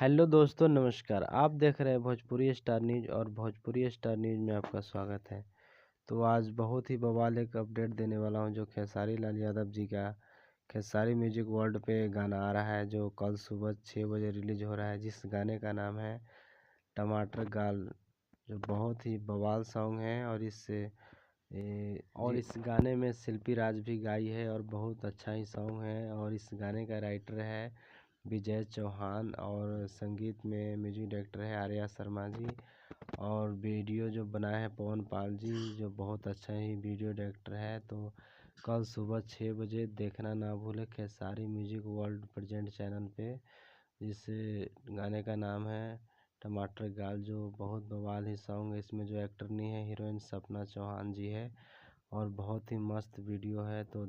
Hello दोस्तों, नमस्कार। आप देख रहे हैं भोजपुरी स्टार न्यूज़ और भोजपुरी स्टार न्यूज़ में आपका स्वागत है। तो आज बहुत ही बवाल एक अपडेट देने वाला हूं, जो खेसारी लाल यादव जी का खेसारी म्यूजिक वर्ल्ड पे गाना आ रहा है, जो कल सुबह 6 बजे रिलीज हो रहा है, जिस गाने का नाम है टमाटर गाल, जो बहुत ही बवाल सॉन्ग है। और इस गाने में शिल्पी राज भी गाई है और बहुत अच्छा ही सॉन्ग है। और इस गाने का राइटर है विजय चौहान और संगीत में म्यूजिक डायरेक्टर है आर्या शर्मा जी। और वीडियो जो बनाए हैं पवन पाल जी, जो बहुत अच्छा ही वीडियो डायरेक्टर है। तो कल सुबह 6 बजे देखना ना भूले Khesari music world present channel पे। जिस गाने का नाम है टमाटर गाल, जो बहुत बवाल ही सॉन्ग है। इसमें जो एक्टर नहीं है, हीरोइन सपना चौहान जी है और बहुत ही मस्त वीडियो है। तो